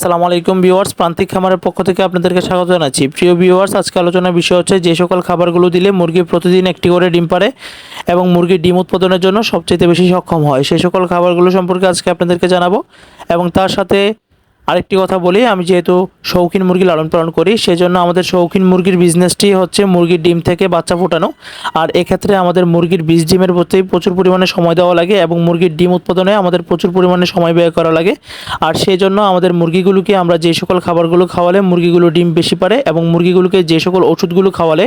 আসসালামু আলাইকুম ভিউয়ার্স, প্রান্তিক খামারের পক্ষ থেকে আপনাদেরকে স্বাগত জানাচ্ছি। প্রিয় ভিউয়ার্স, আজকে আলোচনার বিষয় হচ্ছে যে সকল খাবারগুলো দিলে মুরগি প্রতিদিন একটি করে ডিম পারে এবং মুরগির ডিম উৎপাদনের জন্য সবচেয়ে বেশি সক্ষম হয়, সেই সকল খাবারগুলো সম্পর্কে আজকে আপনাদেরকে জানাবো। এবং তার সাথে আরেকটি কথা বলি, আমি যেহেতু শৌখিন মুরগি লালন পালন করি, সেজন্য আমাদের শৌখিন মুরগির বিজনেসটি হচ্ছে মুরগির ডিম থেকে বাচ্চা ফোটানো। আর এক্ষেত্রে আমাদের মুরগির বীজ ডিমের প্রতি প্রচুর পরিমাণে সময় দেওয়া লাগে এবং মুরগির ডিম উৎপাদনে আমাদের প্রচুর পরিমাণে সময় ব্যয় করা লাগে। আর সেই জন্য আমাদের মুরগিগুলোকে আমরা যে সকল খাবারগুলো খাওয়ালে মুরগিগুলো ডিম বেশি পারে এবং মুরগিগুলোকে যে সকল ওষুধগুলো খাওয়ালে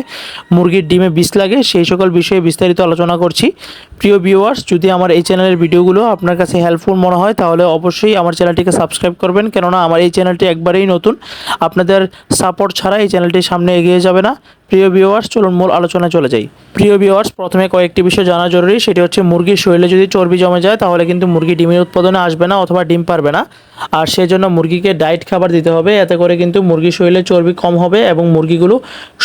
মুরগির ডিমে বিষ লাগে, সেই সকল বিষয়ে বিস্তারিত আলোচনা করছি। প্রিয় ভিউয়ার্স, যদি আমার এই চ্যানেলের ভিডিওগুলো আপনার কাছে হেল্পফুল মনে হয় তাহলে অবশ্যই আমার চ্যানেলটিকে সাবস্ক্রাইব করবেন, কেননা আমার এই চ্যানেলটি একবারেই নতুন। আপনাদের সাপোর্ট ছাড়া এই চ্যানেলটি সামনে এগিয়ে যাবে না। প্রিয় ভিউয়ার্স, চলুন মূল আলোচনায় চলে যাই। প্রিয় ভিউয়ার্স, প্রথমে কয়েকটি বিষয় জানা জরুরি। সেটি হচ্ছে মুরগির শরীরে যদি চর্বি জমে যায় তাহলে কিন্তু মুরগি ডিমের উৎপাদনে আসবে না অথবা ডিম পারবে না। আর সেই জন্য মুরগিকে ডায়েট খাবার দিতে হবে, এতে করে কিন্তু মুরগির শরীরে চর্বি কম হবে এবং মুরগিগুলো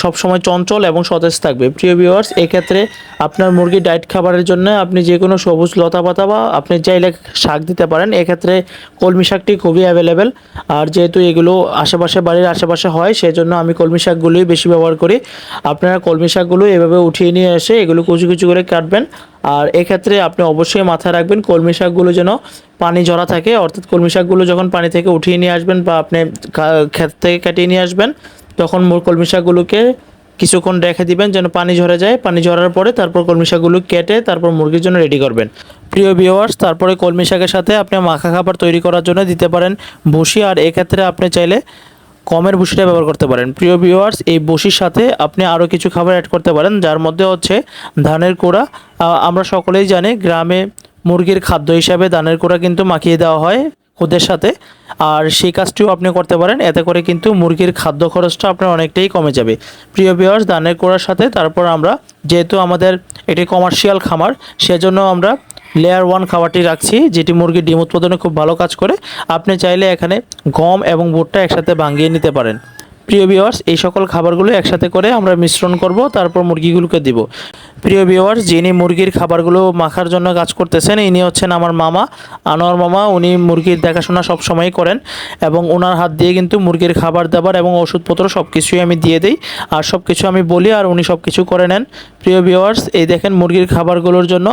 সবসময় চঞ্চল এবং সতেজ থাকবে। প্রিয় ভিউয়ার্স, এক্ষেত্রে আপনার মুরগির ডায়েট খাবারের জন্য আপনি যে কোনো সবুজ লতা পাতা বা আপনি চাইলে শাক দিতে পারেন। এক্ষেত্রে কলমি শাকটি খুবই অ্যাভেলেবেল, আর যেহেতু এগুলো আশেপাশে বাড়ির আশেপাশে হয় সেজন্য আমি কলমি শাকগুলোই বেশি ব্যবহার করি। আপনারা কলমি শাকগুলো এভাবে উঠিয়ে নিয়ে এসে এগুলো কুচি কুচি করে কাটবেন। আর এক্ষেত্রে আপনি অবশ্যই মাথায় রাখবেন কলমি শাকগুলো যেন পানি ঝরা থাকে, অর্থাৎ কলমি শাকগুলো যখন পানি থেকে উঠিয়ে নিয়ে আসবেন বা আপনি ক্ষেত থেকে কাটিয়ে নিয়ে আসবেন তখন কলমি শাকগুলোকে কিছুক্ষণ রেখে দিবেন যেন পানি ঝরে যায়। পানি ঝরার পরে তারপর কলমি শাকগুলো কেটে তারপর মুরগির জন্য রেডি করবেন। প্রিয় ভিউয়ার্স, তারপরে কলমি শাকের সাথে আপনি মাখা খাবার তৈরি করার জন্য দিতে পারেন ভুসি, আর এক্ষেত্রে আপনি চাইলে গমের ভুসিটা ব্যবহার করতে পারেন। প্রিয় ভিউয়ার্স, এই ভুসির সাথে আপনি আরও কিছু খাবার অ্যাড করতে পারেন, যার মধ্যে হচ্ছে ধানের কুড়া। আমরা সকলেই জানি গ্রামে মুরগির খাদ্য হিসাবে ধানের কুড়া কিন্তু মাখিয়ে দেওয়া হয় খুদের সাথে, আর সেই কাজটিও আপনি করতে পারেন। এতে করে কিন্তু মুরগির খাদ্য খরচটা আপনার অনেকটাই কমে যাবে। প্রিয় ভিউয়ার্স, ধানের কুড়ার সাথে তারপর আমরা যেহেতু আমাদের এটি কমার্শিয়াল খামার সেজন্য আমরা লেয়ার 1 খাবারটি রাখছি, যেটি মুরগির ডিম উৎপাদনে খুব ভালো কাজ করে। আপনি চাইলে এখানে গম এবং ভুট্টা একসাথে ভাঙিয়ে নিতে পারেন। প্রিয় ভিউয়ার্স, এই সকল খাবারগুলো একসাথে করে আমরা মিশ্রণ করব, তারপর মুরগিগুলোকে দিব। প্রিয় ভিউয়ার্স, যিনি মুরগির খাবারগুলো মাখার জন্য কাজ করতেছেন ইনি হচ্ছেন আমার মামা, আনোয়ার মামা। উনি মুরগির দেখাশোনা সব সময়ই করেন এবং ওনার হাত দিয়ে কিন্তু মুরগির খাবার দাবার এবং ওষুধপত্র সব কিছুই আমি দিয়ে দিই, আর সব কিছু আমি বলি আর উনি সব কিছু করে নেন। প্রিয় ভিউয়ার্স, এই দেখেন মুরগির খাবারগুলোর জন্য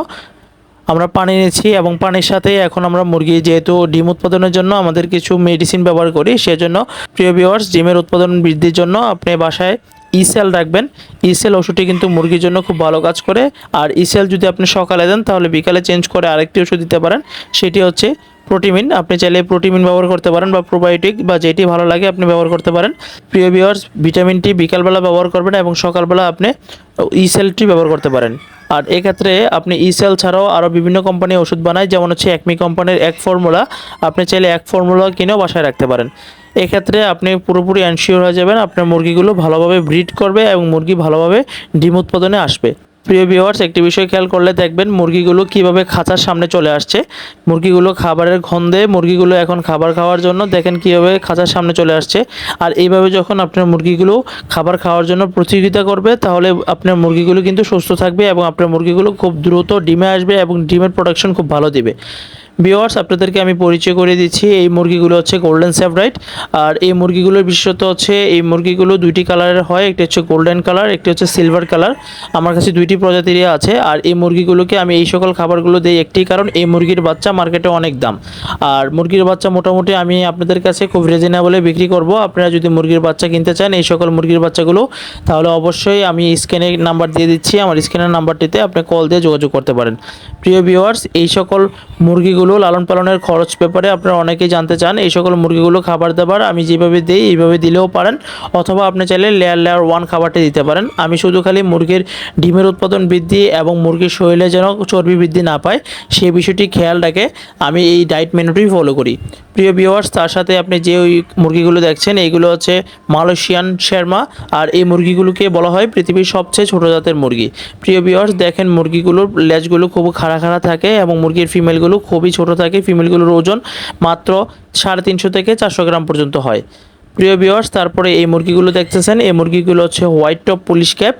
আমরা পানি নিয়েছি এবং পানির সাথে এখন আমরা মুরগি যেহেতু ডিম উৎপাদনের জন্য আমাদের কিছু মেডিসিন ব্যবহার করি, সেজন্য প্রিয় ভিউয়ার্স, ডিমের উৎপাদন বৃদ্ধির জন্য আপনি বাসায় ইসেল রাখবেন। ইসেল ওষুধটি কিন্তু মুরগির জন্য খুব ভালো কাজ করে, আর ইসেল যদি আপনি সকালে দেন তাহলে বিকালে চেঞ্জ করে আরেকটি ওষুধ দিতে পারেন, সেটি হচ্ছে প্রোটিমিন। আপনি চাইলে প্রোটিমিন ব্যবহার করতে পারেন বা প্রোবায়োটিক বা যেটি ভালো লাগে আপনি ব্যবহার করতে পারেন। প্রিয় ভিউয়ার্স, ভিটামিনটি বিকালবেলা ব্যবহার করবেন এবং সকালবেলা আপনি ইসেলটি ব্যবহার করতে পারেন। আর এক্ষেত্রে আপনি ইসেল ছাড়াও আরও বিভিন্ন কোম্পানি ওষুধ বানায়, যেমন হচ্ছে একমি কোম্পানির এক ফর্মুলা। আপনি চাইলে এক ফর্মুলা কিনেও বাসায় রাখতে পারেন। এক্ষেত্রে আপনি পুরোপুরি এনশিওর হয়ে যাবেন আপনার মুরগিগুলো ভালোভাবে ব্রিড করবে এবং মুরগি ভালোভাবে ডিম উৎপাদনে আসবে। প্রিয় ভিউয়ার্স, একটি বিষয় খেয়াল করলে দেখবেন মুরগিগুলো কিভাবে খাঁচার সামনে চলে আসছে। মুরগিগুলো খাবারের গন্ধে মুরগিগুলো এখন খাবার খাওয়ার জন্য দেখেন কীভাবে খাঁচার সামনে চলে আসছে। আর এইভাবে যখন আপনার মুরগিগুলো খাবার খাওয়ার জন্য প্রতিযোগিতা করবে তাহলে আপনার মুরগিগুলো কিন্তু সুস্থ থাকবে এবং আপনার মুরগিগুলো খুব দ্রুত ডিমে আসবে এবং ডিমের প্রোডাকশন খুব ভালো দিবে। ভিউয়ার্স, আপনাদেরকে আমি পরিচয় করে দিচ্ছি, এই মুরগিগুলো হচ্ছে গোল্ডেন সেভরাইট। আর এই মুরগিগুলোর বিশেষত্ব হচ্ছে এই মুরগিগুলো দুইটি কালারের হয়, একটি হচ্ছে গোল্ডেন কালার, একটি হচ্ছে সিলভার কালার। আমার কাছে দুইটি প্রজাতিরই আছে। আর এই মুরগিগুলোকে আমি এই সকল খাবারগুলো দিই একটি কারণ এই মুরগির বাচ্চা মার্কেটে অনেক দাম, আর মুরগির বাচ্চা মোটামুটি আমি আপনাদের কাছে খুব রিজনেবলে বিক্রি করব। আপনারা যদি মুরগির বাচ্চা কিনতে চান এই সকল মুরগির বাচ্চাগুলো, তাহলে অবশ্যই আমি স্ক্রিনে নাম্বার দিয়ে দিচ্ছি, আমার স্ক্রিনের নাম্বারটিতে আপনি কল দিয়ে যোগাযোগ করতে পারেন। প্রিয় ভিউয়ার্স, এই সকল মুরগিগুলো লালন পালনের খরচ ব্যাপারে আপনারা অনেকেই জানতে চান। এই সকল মুরগিগুলো খাবার দাবার আমি যেভাবে দিই এইভাবে দিলেও পারেন, অথবা আপনি চাইলে লেয়ার 1 খাবারটি দিতে পারেন। আমি শুধু খালি মুরগির ডিমের উৎপাদন বৃদ্ধি এবং মুরগির শরীরে যেন চর্বি বৃদ্ধি না পায় সেই বিষয়টি খেয়াল রেখে আমি এই ডায়েট মেনুটি ফলো করি। প্রিয় ভিউয়ার্স, তার সাথে আপনি যে ওই মুরগিগুলো দেখছেন এইগুলো হচ্ছে মালয়েশিয়ান শেরমা, আর এই মুরগিগুলোকে বলা হয় পৃথিবীর সবচেয়ে ছোট জাতের মুরগি। প্রিয় ভিউয়ার্স, দেখেন মুরগিগুলোর লেজগুলো খুব খাড়া খাড়া থাকে এবং মুরগির ফিমেলগুলো খুবই ছোট থাকে। ফিমেলগুলোর ওজন মাত্র 350 থেকে 400 গ্রাম পর্যন্ত হয়। প্রিয় ভিউয়ার্স, তারপরে এই মুরগিগুলো দেখতেছেন, এই মুরগিগুলো হচ্ছে হোয়াইট টপ পুলিশ ক্যাপ,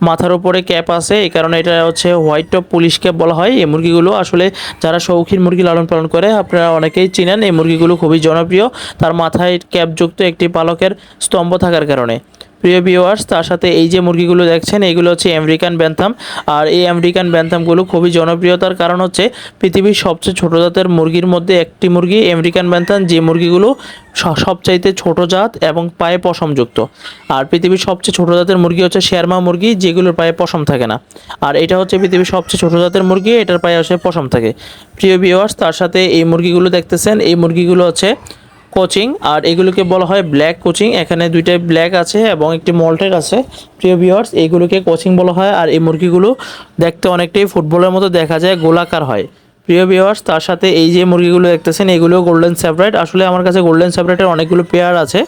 মাথার উপরে ক্যাপ আছে, এই কারণে এটা হচ্ছে হোয়াইট টপ পুলিশ ক্যাপ বলা হয়। এই মুরগিগুলো আসলে যারা শৌখিন মুরগি লালন পালন করে আপনারা অনেকেই চিনেন। এই মুরগিগুলো খুবই জনপ্রিয় তার মাথায় ক্যাপযুক্ত একটি পালকের স্তম্ভ থাকার কারণে। প্রিয় ভিউয়ার্স, তার সাথে এই যে মুরগিগুলো দেখছেন এগুলো হচ্ছে আমেরিকান ব্যান্থাম। আর এই আমেরিকান ব্যান্থামগুলো খুবই জনপ্রিয়তার কারণ হচ্ছে পৃথিবীর সবচেয়ে ছোট জাতের মুরগির মধ্যে একটি মুরগি আমেরিকান ব্যান্থাম, যে মুরগিগুলো সবচাইতে ছোট জাত এবং পায়ে পশমযুক্ত। আর পৃথিবীর সবচেয়ে ছোট জাতের মুরগি হচ্ছে শেরমা মুরগি, যেগুলোর পায়ে পশম থাকে না। আর এটা হচ্ছে পৃথিবীর সবচেয়ে ছোট জাতের মুরগি, এটার পায়ে হচ্ছে পশম থাকে। প্রিয় ভিউয়ার্স, তার সাথে এই মুরগিগুলো দেখতেছেন, এই মুরগিগুলো হচ্ছে কোচিং, আর এগুলোকে বলা হয় ব্ল্যাক কোচিং। এখানে দুইটাই ব্ল্যাক আছে এবং একটি মল্টেড আছে। প্রিয় ভিউয়ার্স, এইগুলোকে কোচিং বলা হয়। আর এই মুরগিগুলো দেখতে অনেকটাই ফুটবলের মতো দেখা যায়, গোলাকার হয়। প্রিয় ভিউয়ার্স, তার সাথে এই যে মুরগিগুলো দেখতেছেন এগুলো গোল্ডেন সেপারেট। আসলে আমার কাছে গোল্ডেন সেপারেটের অনেকগুলো পেয়ার আছে,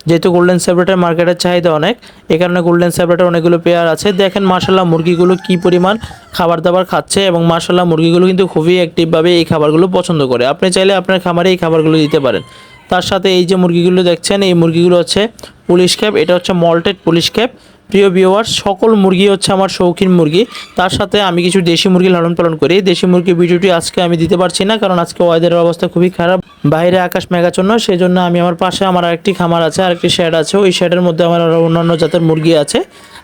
যেহেতু গোল্ডেন সেপারেটের মার্কেটের চাহিদা অনেক, এই কারণে গোল্ডেন সেপারেটের অনেকগুলো পেয়ার আছে। দেখেন মাশাআল্লাহ মুরগিগুলো কি পরিমাণ খাবার দাবার খাচ্ছে এবং মাশাআল্লাহ মুরগিগুলো কিন্তু খুবই অ্যাক্টিভভাবে এই খাবারগুলো পছন্দ করে। আপনি চাইলে আপনার খামারে এই খাবারগুলো দিতে পারেন। তার সাথে এই যে মুরগিগুলো দেখছেন এই মুরগিগুলো হচ্ছে পুলিশ ক্যাপ, এটা হচ্ছে মল্টেড পুলিশ ক্যাপ। প্রিয় ভিউয়ার্স, সকল মুরগি হচ্ছে আমার শৌখিন মুরগি। তার সাথে আমি কিছু দেশি মুরগি লালন পালন করি। দেশি মুরগির ভিডিওটি আজকে আমি দিতে পারছি না, কারণ আজকে ওয়েদারের অবস্থা খুবই খারাপ, বাইরে আকাশ মেঘাচ্ছন্ন। সেই জন্য আমি আমার পাশে আমার আরেকটি খামার আছে, আরেকটি শেড আছে, ওই শেডের মধ্যে আমার আরও অন্যান্য জাতের মুরগি আছে,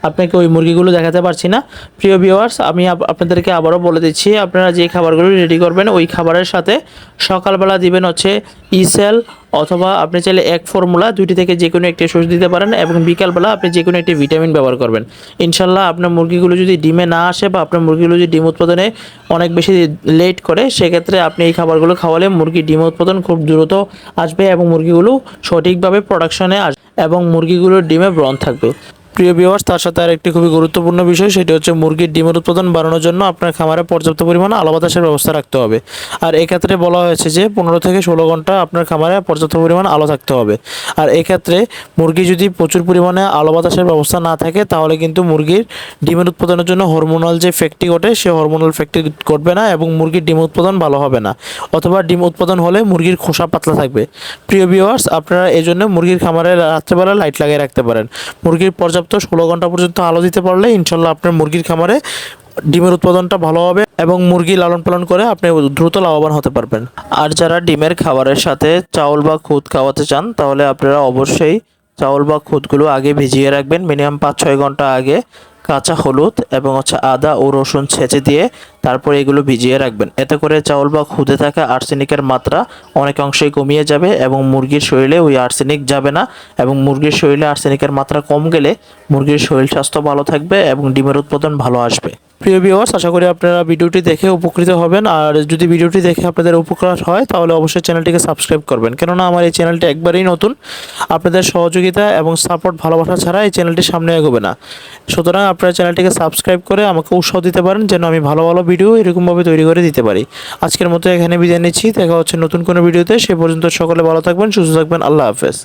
আপনাকে ওই মুরগিগুলো দেখাতে পারছি না। প্রিয় ভিউয়ার্স, আমি আপনাদেরকে আবারও বলে দিচ্ছি, আপনারা যে খাবারগুলো রেডি করবেন ওই খাবারের সাথে সকালবেলা দিবেন হচ্ছে ইসেল, অথবা আপনি চাইলে এক ফর্মুলা, দুইটি থেকে যে কোনো একটি সোর্স দিতে পারেন, এবং বিকালবেলা আপনি যে কোনো একটি ভিটামিন ব্যবহার করবেন। ইনশাল্লাহ আপনার মুরগিগুলো যদি ডিমে না আসে বা আপনার মুরগিগুলো যদি ডিম উৎপাদনে অনেক বেশি লেট করে, সেক্ষেত্রে আপনি এই খাবারগুলো খাওয়ালে মুরগির ডিম উৎপাদন খুব দ্রুত আসবে এবং মুরগিগুলো সঠিকভাবে প্রোডাকশনে আসবে এবং মুরগিগুলোর ডিমে ব্রণ থাকবে। প্রিয় ভিউয়ার্স, তার সাথে আরেকটি খুবই গুরুত্বপূর্ণ বিষয়, সেটি হচ্ছে মুরগির ডিমের উৎপাদন বাড়ানোর জন্য আপনার খামারে পর্যাপ্ত পরিমাণে আলো বাতাসের ব্যবস্থা রাখতে হবে। আর এক্ষেত্রে বলা হয়েছে যে 15 থেকে 16 ঘন্টা আপনার খামারে পর্যাপ্ত পরিমাণে আলো থাকতে হবে। আর এক্ষেত্রে মুরগি যদি প্রচুর পরিমাণে আলো বাতাসের ব্যবস্থা না থাকে, তাহলে কিন্তু মুরগির ডিমের উৎপাদনের জন্য হরমোনাল যে ফ্যাক্টরি ঘটে, সে হরমোনাল ফ্যাক্টরি ঘটবে না এবং মুরগির ডিম উৎপাদন ভালো হবে না, অথবা ডিম উৎপাদন হলে মুরগির খোসা পাতলা থাকবে। প্রিয় ভিউয়ার্স, আপনারা এই জন্য মুরগির খামারে রাত্রেবেলা লাইট লাগিয়ে রাখতে পারেন। মুরগির পর্যাপ্ত 16 ঘন্টা পর্যন্ত আলো দিতে পারলে ইনশাল্লাহ আপনার মুরগির খামারে ডিমের উৎপাদনটা ভালো হবে এবং মুরগি লালন পালন করে আপনি দ্রুত লাভবান হতে পারবেন। আর যারা ডিমের খাবারের সাথে চাউল বা খুদ খাওয়াতে চান, তাহলে আপনারা অবশ্যই চাউল বা খুদগুলো আগে ভিজিয়ে রাখবেন, মিনিমাম 5-6 ঘন্টা আগে। কাঁচা হলুদ এবং হচ্ছে আদা ও রসুন ছেঁচে দিয়ে তারপরে এগুলো ভিজিয়ে রাখবেন। এতে করে চাউল বা খুদে থাকা আর্সেনিকের মাত্রা অনেক অংশেই কমিয়ে যাবে এবং মুরগির শরীরে ওই আর্সেনিক যাবে না, এবং মুরগির শরীরে আর্সেনিকের মাত্রা কম গেলে মুরগির শরীর স্বাস্থ্য ভালো থাকবে এবং ডিমের উৎপাদন ভালো আসবে। প্রিয় ভিউয়ার্স, আশা করি আপনারা ভিডিওটি দেখে উপকৃত হবেন। আর যদি ভিডিওটি দেখে আপনাদের উপকার হয়, তাহলে অবশ্যই চ্যানেলটিকে সাবস্ক্রাইব করবেন, কেননা আমার এই চ্যানেলটি একবারেই নতুন। আপনাদের সহযোগিতা এবং সাপোর্ট, ভালোবাসা ছাড়া এই চ্যানেলটি সামনে এগোবে না। সুতরাং আপনারা চ্যানেলটিকে সাবস্ক্রাইব করে আমাকে উৎসাহ দিতে পারেন, যেন আমি ভালো ভালো ভিডিও এরকমভাবে তৈরি করে দিতে পারি। আজকের মতো এখানে বিদায় নিচ্ছি, দেখা হচ্ছে নতুন কোনো ভিডিওতে। সে পর্যন্ত সকলে ভালো থাকবেন, সুস্থ থাকবেন। আল্লাহ হাফেজ।